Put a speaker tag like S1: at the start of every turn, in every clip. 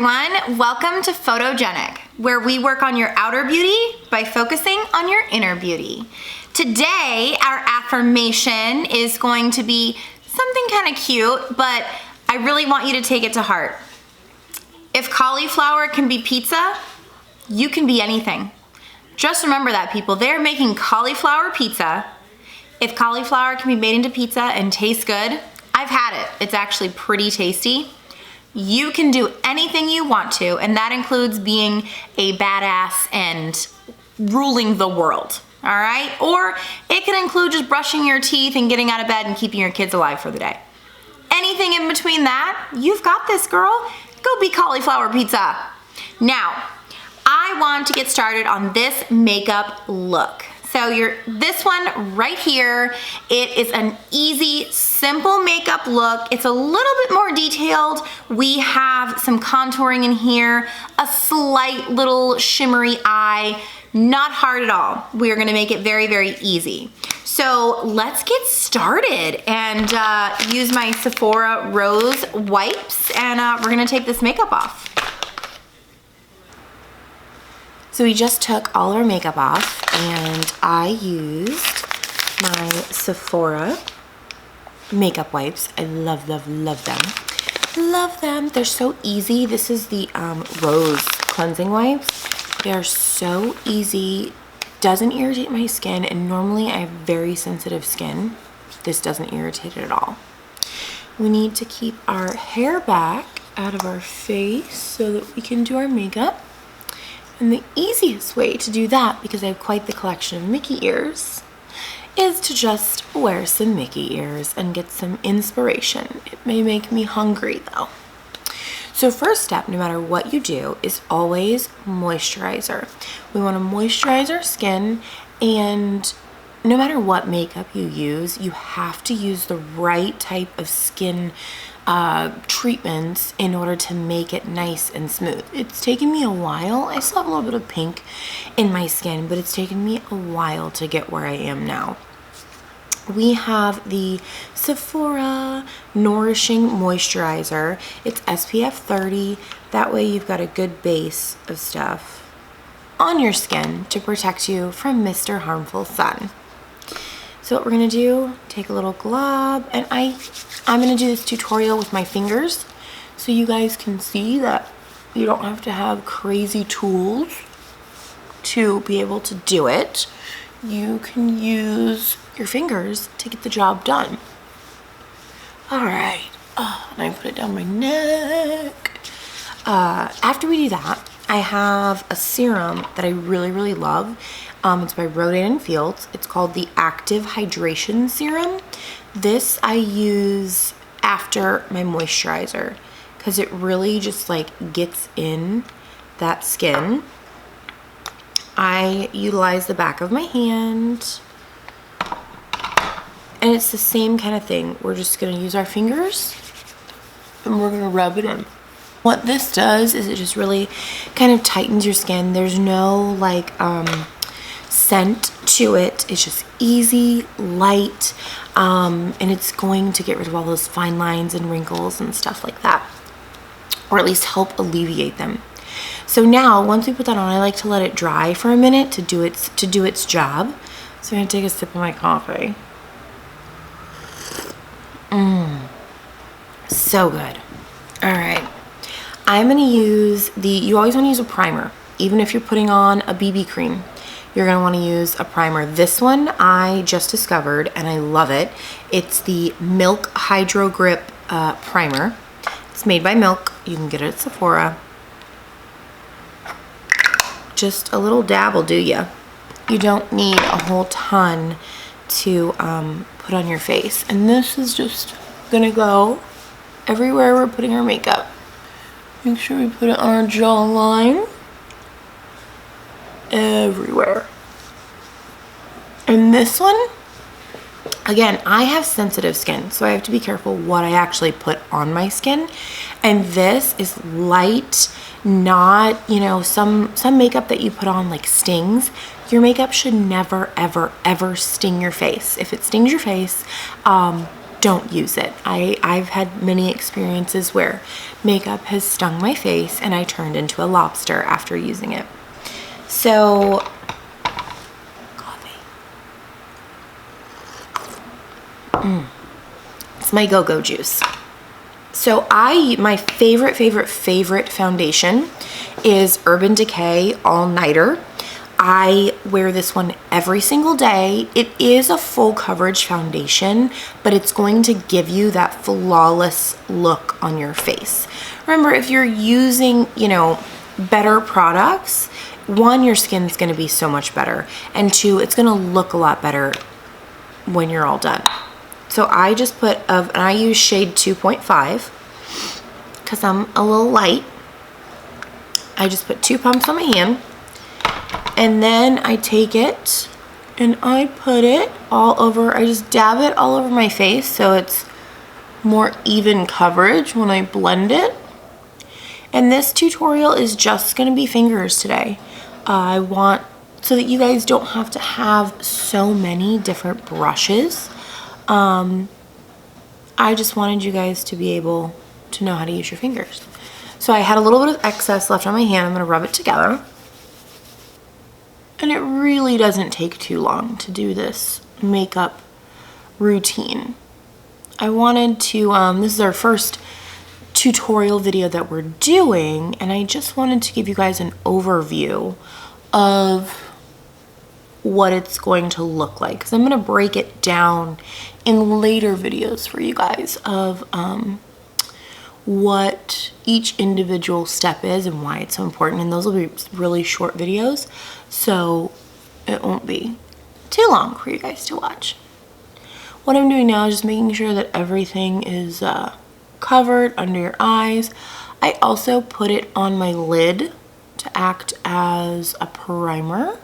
S1: everyone. Welcome to Photogenic, where we work on your outer beauty by focusing on your inner beauty. Today, our affirmation is going to be something kind of cute, but I really want you to take it to heart. If cauliflower can be pizza, you can be anything. Just remember that, people. They're making cauliflower pizza. If cauliflower can be made into pizza and taste good, I've had it. It's actually pretty tasty. You can do anything you want to, and that includes being a badass and ruling the world, all right? Or it can include just brushing your teeth and getting out of bed and keeping your kids alive for the day. Anything in between that, you've got this, girl. Go be cauliflower pizza. Now, I want to get started on this makeup look. So this one right here, it is an easy, simple makeup look. It's a little bit more detailed. We have some contouring in here, a slight little shimmery eye, not hard at all. We are gonna make it very, very easy. So let's get started and use my Sephora Rose wipes, and we're gonna take this makeup off. So we just took all our makeup off, and I used my Sephora makeup wipes. I love, love, love them. Love them. They're so easy. This is the Rose cleansing wipes. They are so easy. Doesn't irritate my skin, and normally I have very sensitive skin. This doesn't irritate it at all. We need to keep our hair back out of our face so that we can do our makeup. And the easiest way to do that, because I have quite the collection of Mickey ears, is to just wear some Mickey ears and get some inspiration. It may make me hungry though. So first step, no matter what you do, is always moisturizer. We want to moisturize our skin, and no matter what makeup you use, you have to use the right type of skin treatments in order to make it nice and smooth. It's taken me a while. I still have a little bit of pink in my skin, but it's taken me a while to get where I am now. We have the Sephora Nourishing Moisturizer. It's SPF 30. That way you've got a good base of stuff on your skin to protect you from Mr. Harmful Sun. So what we're gonna do, take a little glob, and I'm gonna do this tutorial with my fingers so you guys can see that you don't have to have crazy tools to be able to do it. You can use your fingers to get the job done. All right, and I put it down my neck. After we do that, I have a serum that I really, really love. It's by Rodan & Fields. It's called the Active Hydration Serum. This I use after my moisturizer because it really just like gets in that skin. I utilize the back of my hand, and it's the same kind of thing. We're just gonna use our fingers and we're gonna rub it in. What this does is it just really kind of tightens your skin. There's no like scent to it. It's just easy, light, and it's going to get rid of all those fine lines and wrinkles and stuff like that, or at least help alleviate them. So now once we put that on, I like to let it dry for a minute to do its job. So I'm gonna take a sip of my coffee. So good. All right, I'm gonna use you always want to use a primer. Even if you're putting on a BB cream, you're gonna want to use a primer. This one I just discovered and I love it. It's the Milk Hydro Grip primer. It's made by Milk. You can get it at Sephora. Just a little dab will do ya. You don't need a whole ton to put on your face. And this is just gonna go everywhere we're putting our makeup. Make sure we put it on our jawline. Everywhere. And this one, again, I have sensitive skin, so I have to be careful what I actually put on my skin. And this is light, not, you know, some makeup that you put on like stings. Your makeup should never, ever, ever sting your face. If it stings your face, don't use it. I've had many experiences where makeup has stung my face and I turned into a lobster after using it. So, coffee. It's my go-go juice. So my favorite foundation is Urban Decay All Nighter. I wear this one every single day. It is a full coverage foundation, but it's going to give you that flawless look on your face. Remember, if you're using, you know, better products, one, your skin's gonna be so much better, and two, it's gonna look a lot better when you're all done. So I just put, and I use shade 2.5 because I'm a little light. I just put 2 pumps on my hand, and then I take it and I put it all over. I just dab it all over my face so it's more even coverage when I blend it. And this tutorial is just gonna be fingers today. I want, so that you guys don't have to have so many different brushes. I just wanted you guys to be able to know how to use your fingers. So I had a little bit of excess left on my hand. I'm gonna rub it together. And it really doesn't take too long to do this makeup routine. I wanted to, this is our first tutorial video that we're doing, and I just wanted to give you guys an overview of what it's going to look like, because I'm going to break it down in later videos for you guys of what each individual step is and why it's so important, and those will be really short videos, so it won't be too long for you guys to watch. What I'm doing now is just making sure that everything is covered under your eyes. I also put it on my lid to act as a primer.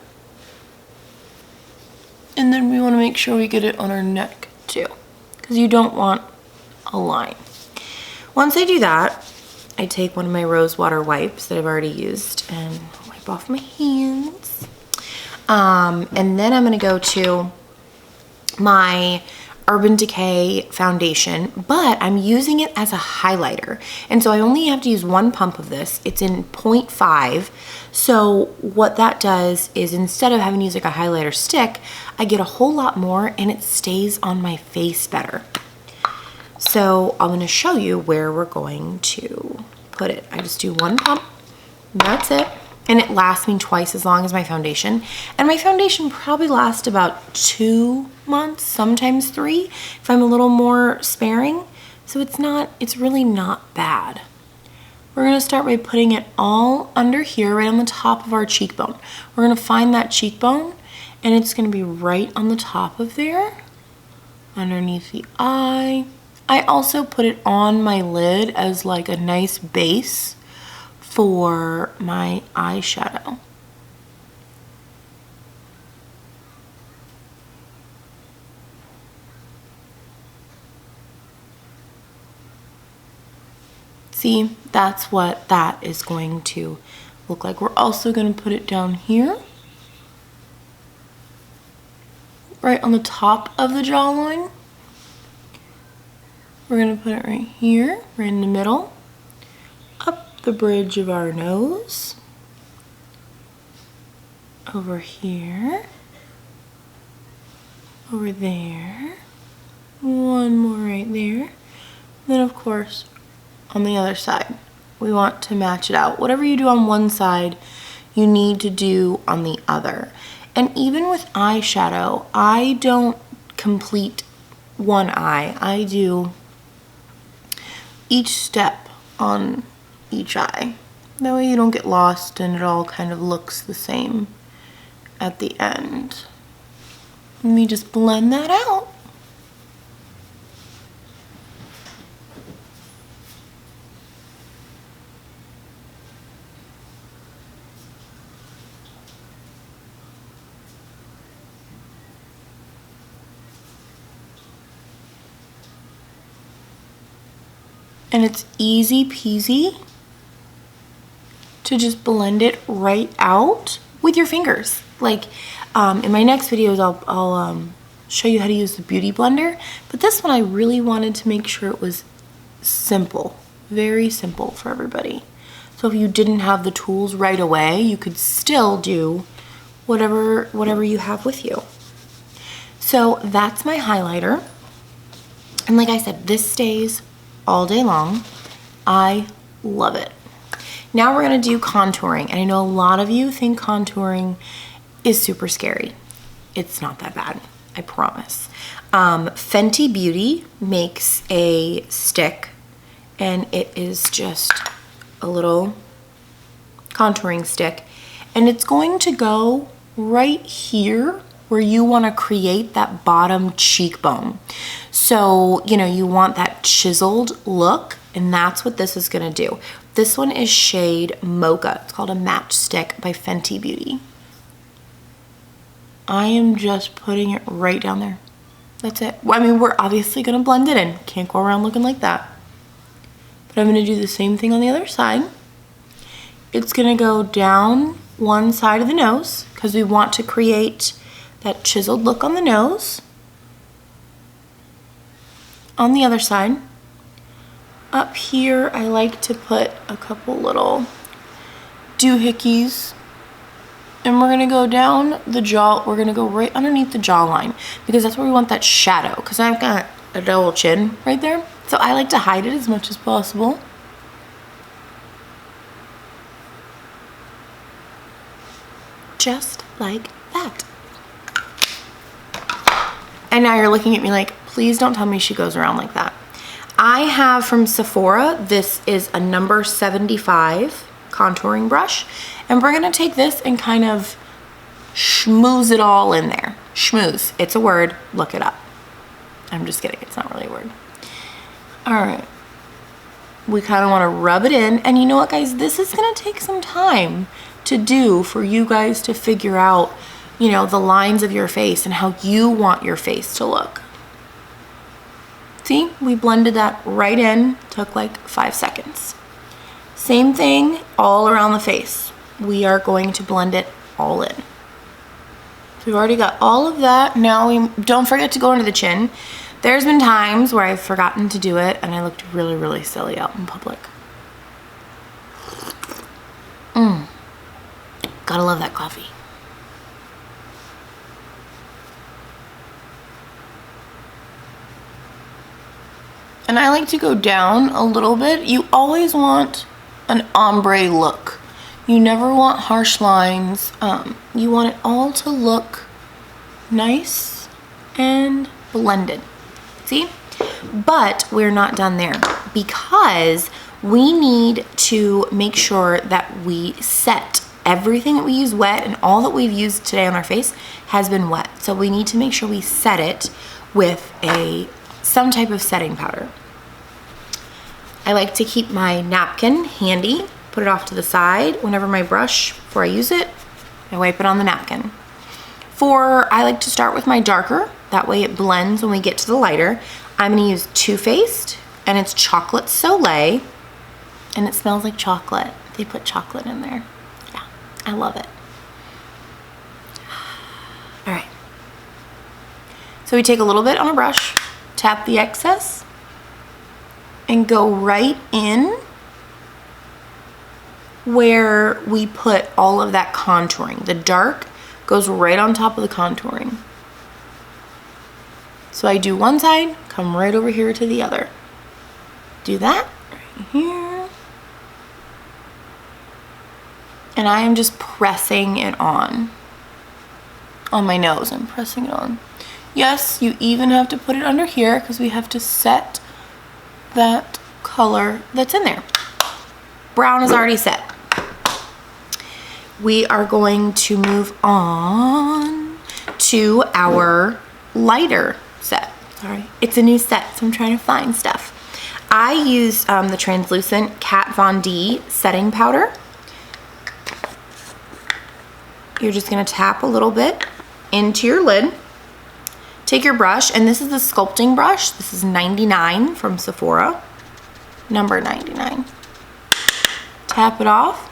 S1: And then we want to make sure we get it on our neck too, because you don't want a line. Once I do that, I take one of my rose water wipes that I've already used and wipe off my hands. And then I'm going to go to my Urban Decay foundation, but I'm using it as a highlighter. And so I only have to use 1 pump of this. It's in 0.5. So what that does is instead of having to use like a highlighter stick, I get a whole lot more and it stays on my face better. So I'm going to show you where we're going to put it. I just do 1 pump, and that's it. And it lasts me twice as long as my foundation. And my foundation probably lasts about 2 months, sometimes 3, if I'm a little more sparing. So it's really not bad. We're gonna start by putting it all under here, right on the top of our cheekbone. We're gonna find that cheekbone, and it's gonna be right on the top of there, underneath the eye. I also put it on my lid as like a nice base for my eyeshadow. See, that's what that is going to look like. We're also going to put it down here, right on the top of the jawline. We're going to put it right here, right in the middle, up the bridge of our nose, over here, over there, one more right there. Then of course on the other side we want to match it out. Whatever you do on one side you need to do on the other. And even with eyeshadow, I don't complete one eye. I do each step on each eye. That way you don't get lost and it all kind of looks the same at the end. Let me just blend that out. And it's easy peasy to just blend it right out with your fingers. Like in my next videos, I'll show you how to use the Beauty Blender. But this one I really wanted to make sure it was simple, very simple for everybody. So if you didn't have the tools right away, you could still do whatever you have with you. So that's my highlighter. And like I said, this stays all day long. I love it. Now we're gonna do contouring. And I know a lot of you think contouring is super scary. It's not that bad, I promise. Fenty Beauty makes a stick, and it is just a little contouring stick. And it's going to go right here where you wanna create that bottom cheekbone. So, you know, you want that chiseled look, and that's what this is gonna do. This one is shade Mocha. It's called a Matchstick by Fenty Beauty. I am just putting it right down there. That's it. Well, I mean, we're obviously gonna blend it in. Can't go around looking like that. But I'm gonna do the same thing on the other side. It's gonna go down one side of the nose because we want to create that chiseled look on the nose. On the other side, up here, I like to put a couple little doohickeys, and we're gonna go down the jaw. We're gonna go right underneath the jawline because that's where we want that shadow, because I've got a double chin right there. So I like to hide it as much as possible. Just like that. And now you're looking at me like, please don't tell me she goes around like that. I have from Sephora, this is a number 75 contouring brush. And we're gonna take this and kind of schmooze it all in there. Schmooze, it's a word, look it up. I'm just kidding, it's not really a word. All right, we kind of wanna rub it in. And you know what, guys, this is gonna take some time to do for you guys to figure out, you know, the lines of your face and how you want your face to look. See, we blended that right in, took like 5 seconds. Same thing all around the face. We are going to blend it all in. So we've already got all of that. Now we don't forget to go into the chin. There's been times where I've forgotten to do it and I looked really, really silly out in public. Gotta love that coffee. And I like to go down a little bit. You always want an ombre look. You never want harsh lines. You want it all to look nice and blended. See? But we're not done there because we need to make sure that we set everything that we use wet, and all that we've used today on our face has been wet. So we need to make sure we set it with some type of setting powder. I like to keep my napkin handy, put it off to the side. Whenever my brush, before I use it, I wipe it on the napkin. I like to start with my darker, that way it blends when we get to the lighter. I'm gonna use Too Faced, and it's Chocolate Soleil, and it smells like chocolate. They put chocolate in there. Yeah, I love it. All right. So we take a little bit on a brush, tap the excess, and go right in where we put all of that contouring. The dark goes right on top of the contouring. So I do one side, come right over here to the other. Do that right here. And I am just pressing it on my nose. I'm pressing it on. Yes, you even have to put it under here because we have to set that color that's in there. Brown is already set. We are going to move on to our lighter set. Sorry, it's a new set, so I'm trying to find stuff. I use the translucent Kat Von D setting powder. You're just gonna tap a little bit into your lid. Take your brush, and this is the sculpting brush. This is 99 from Sephora, number 99. Tap it off.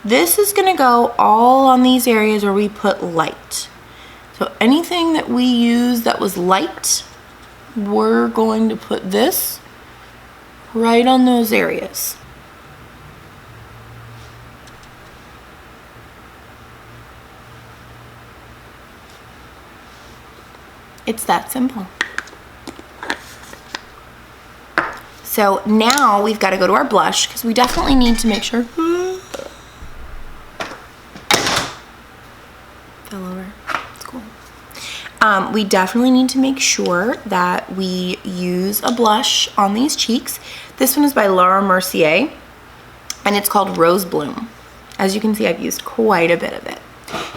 S1: This is gonna go all on these areas where we put light. So anything that we use that was light, we're going to put this right on those areas. It's that simple. So now we've got to go to our blush because we definitely need to make sure. Fell over. It's cool. We definitely need to make sure that we use a blush on these cheeks. This one is by Laura Mercier and it's called Rose Bloom. As you can see, I've used quite a bit of it.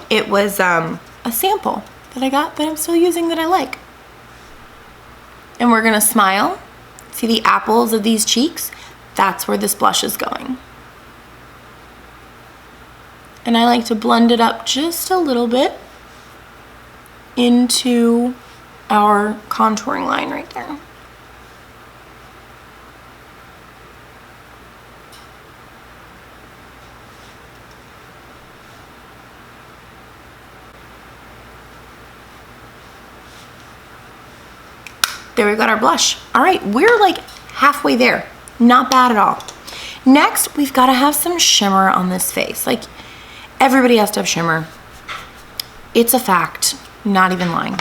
S1: It was a sample that I got that I'm still using that I like. And we're gonna smile. See the apples of these cheeks? That's where this blush is going. And I like to blend it up just a little bit into our contouring line right there. There, we've got our blush. All right, we're like halfway there. Not bad at all. Next, we've got to have some shimmer on this face. Like, everybody has to have shimmer. It's a fact, not even lying.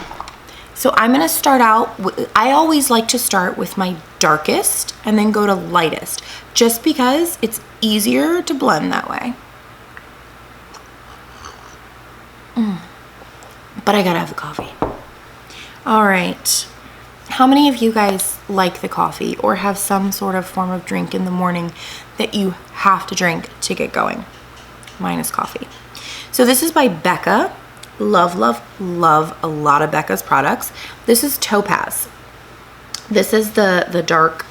S1: So I'm gonna start out, I always like to start with my darkest and then go to lightest, just because it's easier to blend that way. But I gotta have the coffee. All right. How many of you guys like the coffee or have some sort of form of drink in the morning that you have to drink to get going? Mine is coffee. So this is by Becca. Love, love, love a lot of Becca's products. This is Topaz. This is the dark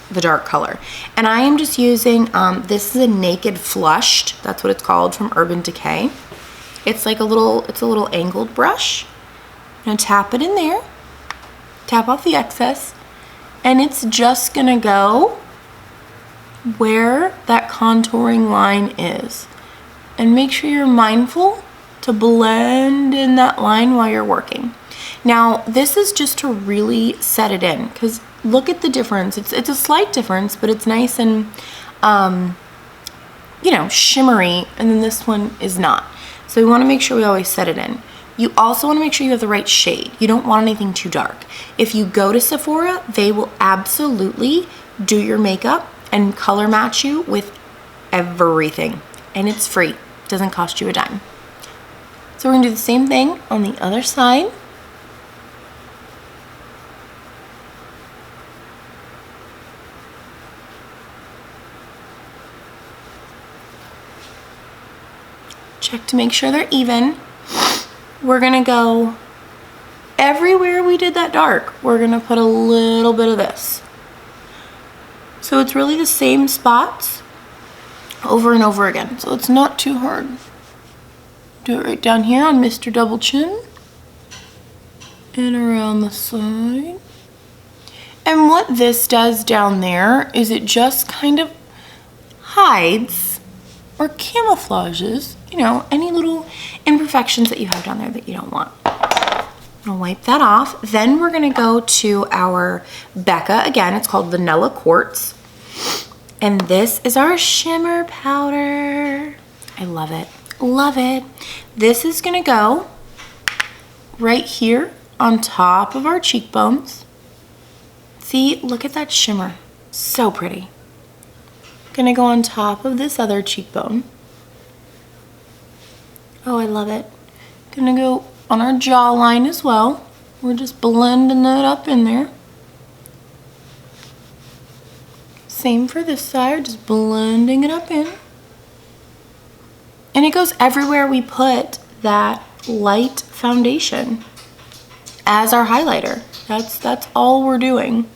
S1: color. And I am just using, this is a Naked Flushed. That's what it's called, from Urban Decay. It's like a little angled brush. I'm gonna tap it in there. Tap off the excess, and it's just gonna go where that contouring line is. And make sure you're mindful to blend in that line while you're working. Now, this is just to really set it in, because look at the difference. It's a slight difference, but it's nice and, you know, shimmery, and then this one is not. So we wanna make sure we always set it in. You also want to make sure you have the right shade. You don't want anything too dark. If you go to Sephora, they will absolutely do your makeup and color match you with everything. And it's free. It doesn't cost you a dime. So we're going to do the same thing on the other side. Check to make sure they're even. We're gonna go everywhere we did that dark. We're gonna put a little bit of this. So it's really the same spots over and over again. So it's not too hard. Do it right down here on Mr. Double Chin. And around the side. And what this does down there is it just kind of hides or camouflages, you know, any little imperfections that you have down there that you don't want. I'm gonna wipe that off. Then we're gonna go to our Becca. Again, it's called Vanilla Quartz. And this is our shimmer powder. I love it, love it. This is gonna go right here on top of our cheekbones. See, look at that shimmer, so pretty. Gonna go on top of this other cheekbone. Oh, I love it. Gonna go on our jawline as well. We're just blending that up in there. Same for this side, just blending it up in. And it goes everywhere we put that light foundation as our highlighter. That's all we're doing.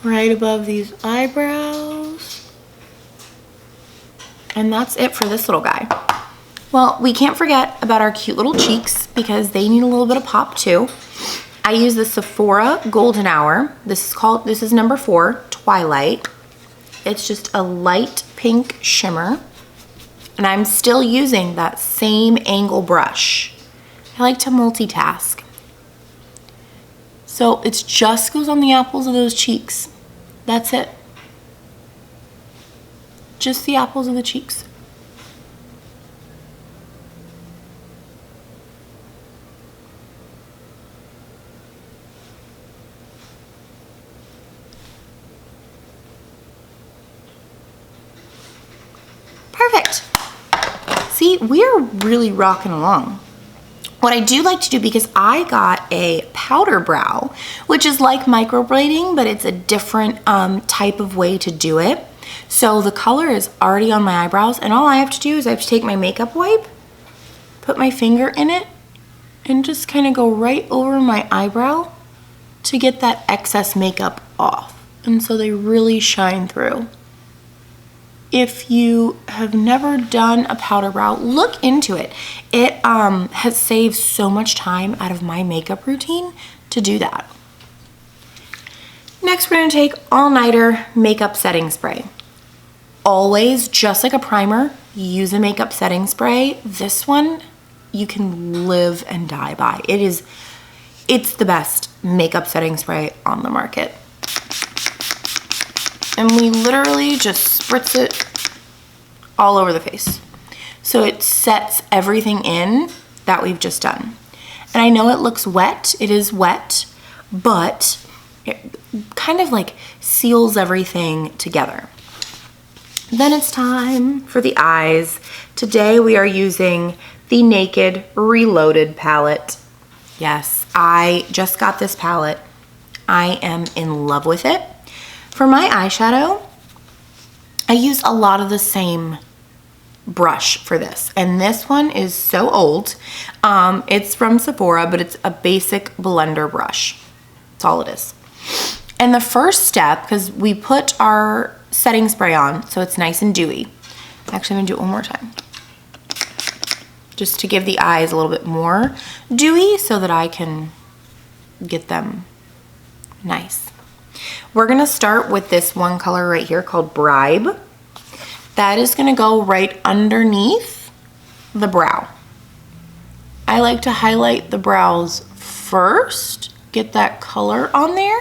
S1: Right above these eyebrows. And that's it for this little guy. Well, we can't forget about our cute little cheeks because they need a little bit of pop too. I use the Sephora Golden Hour. This is number 4, Twilight. It's just a light pink shimmer. And I'm still using that same angle brush I like to multitask. So it just goes on the apples of those cheeks. That's it. Just the apples of the cheeks. Perfect. See, we're really rocking along. What I do like to do, because I got a powder brow, which is like microblading, but it's a different type of way to do it. So the color is already on my eyebrows, and all I have to do is I have to take my makeup wipe, put my finger in it, and just kind of go right over my eyebrow to get that excess makeup off. And so they really shine through. If you have never done a powder brow, look into it. It has saved so much time out of my makeup routine to do that. Next, we're gonna take All Nighter Makeup Setting Spray. Always, just like a primer, use a makeup setting spray. This one, you can live and die by. It's the best makeup setting spray on the market. And we literally just spritz it all over the face. So it sets everything in that we've just done. And I know it looks wet, it is wet, but it kind of like seals everything together. Then it's time for the eyes. Today we are using the Naked Reloaded palette. Yes, I just got this palette. I am in love with it. For my eyeshadow, I use a lot of the same brush for this, and this one is so old. It's from Sephora, but it's a basic blender brush. That's all it is. And the first step, because we put our setting spray on so it's nice and dewy. Actually, I'm gonna do it one more time, just to give the eyes a little bit more dewy so that I can get them nice. We're gonna start with this one color right here called Bribe. That is gonna go right underneath the brow. I like to highlight the brows first, get that color on there.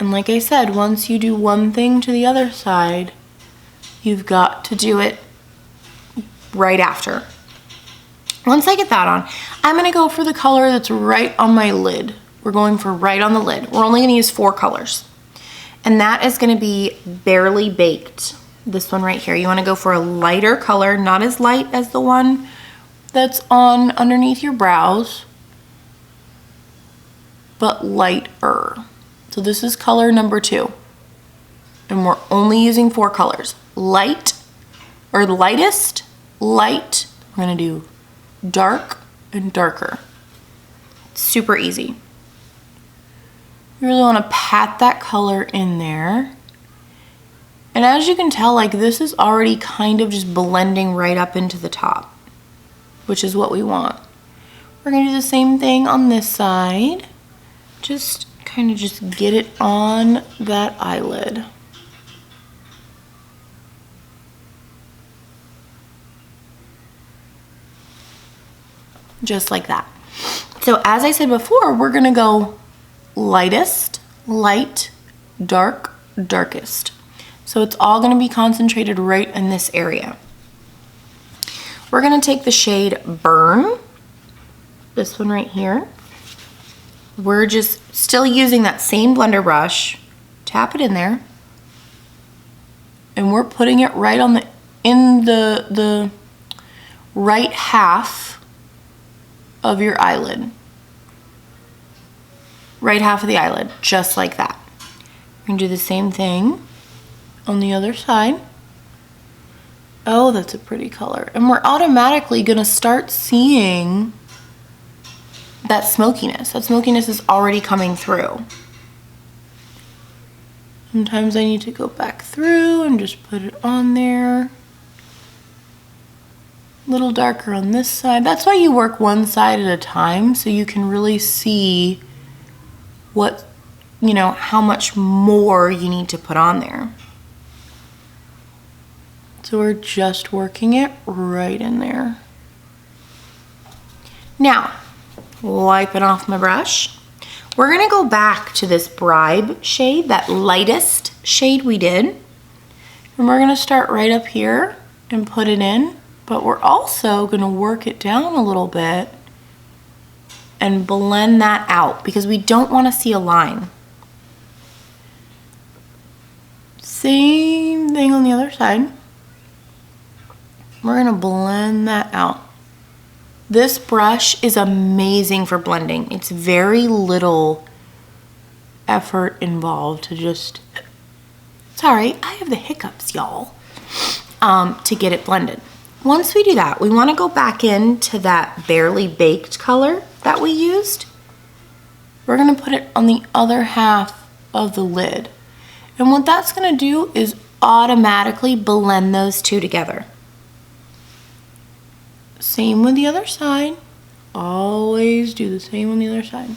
S1: And like I said, once you do one thing to the other side, you've got to do it right after. Once I get that on, I'm gonna go for the color that's right on my lid. We're going for right on the lid. We're only gonna use 4 colors. And that is gonna be Barely Baked. This one right here. You wanna go for a lighter color, not as light as the one that's on underneath your brows, but lighter. So this is color number 2. And we're only using 4 colors. Light, or lightest, light. We're gonna do dark and darker. Super easy. You really want to pat that color in there. And as you can tell, like, this is already kind of just blending right up into the top, which is what we want. We're gonna do the same thing on this side. Just kind of just get it on that eyelid. Just like that. So as I said before, we're gonna go lightest, light, dark, darkest. So it's all gonna be concentrated right in this area. We're gonna take the shade Burn, this one right here. We're just still using that same blender brush, tap it in there, and we're putting it right on the right half of your eyelid. Right half of the eyelid, just like that. We're gonna do the same thing on the other side. Oh, that's a pretty color. And we're automatically gonna start seeing that smokiness. That smokiness is already coming through. Sometimes I need to go back through and just put it on there. A little darker on this side. That's why you work one side at a time, so you can really see what, you know, how much more you need to put on there. So we're just working it right in there. Now, wiping off my brush, we're gonna go back to this Bribe shade, that lightest shade we did. And we're gonna start right up here and put it in, but we're also gonna work it down a little bit and blend that out because we don't wanna see a line. Same thing on the other side. We're gonna blend that out. This brush is amazing for blending. It's very little effort involved to just, sorry, I have the hiccups, y'all, to get it blended. Once we do that, we wanna go back into that Barely Baked color that we used. We're gonna put it on the other half of the lid. And what that's gonna do is automatically blend those two together. Same with the other side. Always do the same on the other side.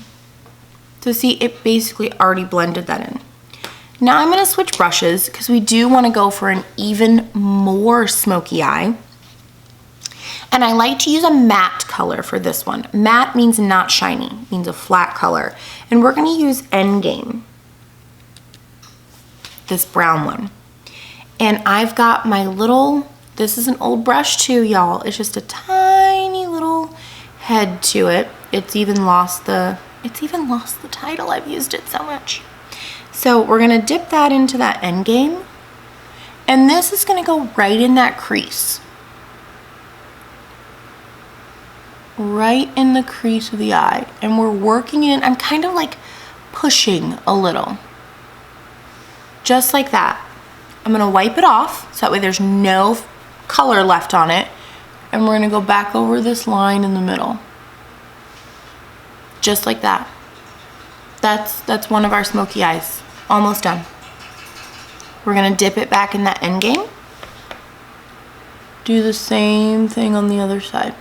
S1: So see, it basically already blended that in. Now I'm gonna switch brushes because we do wanna go for an even more smoky eye. And I like to use a matte color for this one. Matte means not shiny, means a flat color. And we're gonna use Endgame, this brown one. And I've got my little, this is an old brush too, y'all. It's just a tiny little head to it. It's even lost the title. I've used it so much. So we're gonna dip that into that Endgame. And this is gonna go right in that crease. Right in the crease of the eye. And we're working it in, I'm kind of like pushing a little. Just like that. I'm gonna wipe it off so that way there's no color left on it. And we're gonna go back over this line in the middle. Just like that. That's one of our smoky eyes. Almost done. We're gonna dip it back in that Endgame. Do the same thing on the other side.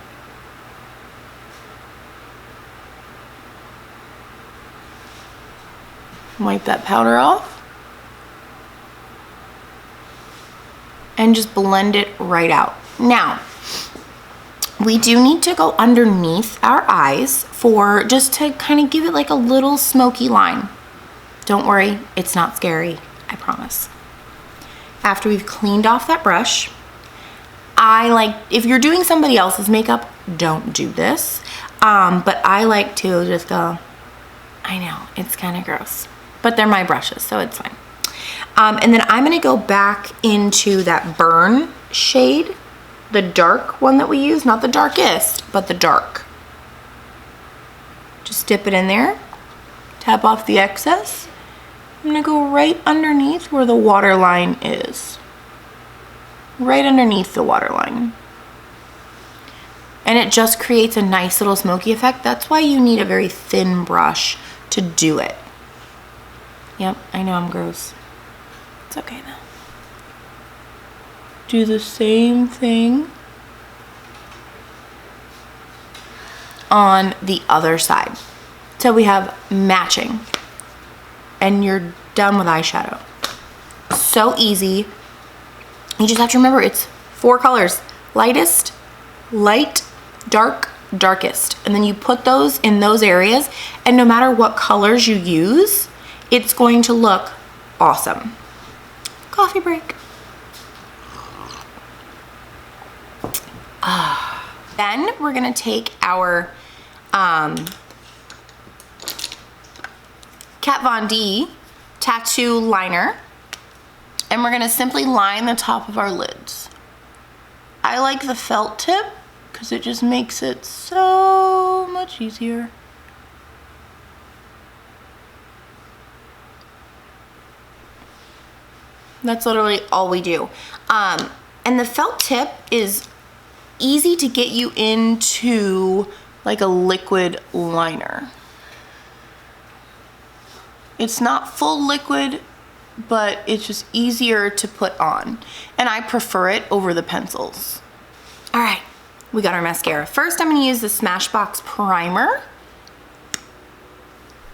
S1: Wipe that powder off. And just blend it right out. Now, we do need to go underneath our eyes for just to kind of give it like a little smoky line. Don't worry, it's not scary, I promise. After we've cleaned off that brush, if you're doing somebody else's makeup, don't do this. But I like to just go, I know, it's kind of gross, but they're my brushes, so it's fine. And then I'm gonna go back into that Burn shade, the dark one that we use, not the darkest, but the dark. Just dip it in there, tap off the excess. I'm gonna go right underneath where the waterline is. Right underneath the waterline. And it just creates a nice little smoky effect. That's why you need a very thin brush to do it. Yep, I know I'm gross. It's okay though. Do the same thing on the other side. So we have matching. And you're done with eyeshadow. So easy. You just have to remember it's 4 colors. Lightest, light, dark, darkest. And then you put those in those areas, and no matter what colors you use, it's going to look awesome. Coffee break. Then we're gonna take our Kat Von D tattoo liner, and we're gonna simply line the top of our lids. I like the felt tip because it just makes it so much easier. That's literally all we do. And the felt tip is easy to get you into like a liquid liner. It's not full liquid, but it's just easier to put on. And I prefer it over the pencils. All right, we got our mascara. First, I'm gonna use the Smashbox primer.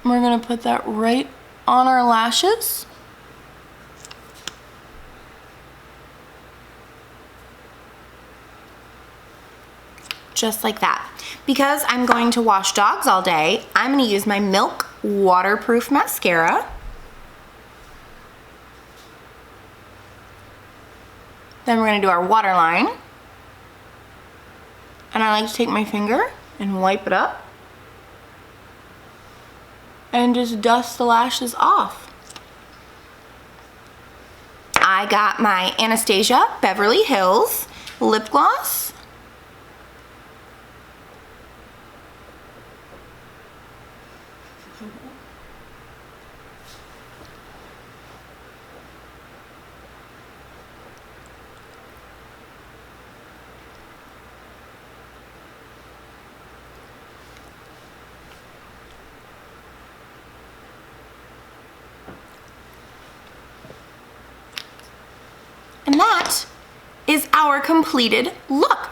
S1: We're gonna put that right on our lashes. just like that. Because I'm going to wash dogs all day, I'm gonna use my Milk Waterproof Mascara. Then we're gonna do our waterline. And I like to take my finger and wipe it up. And just dust the lashes off. I got my Anastasia Beverly Hills lip gloss. And that is our completed look.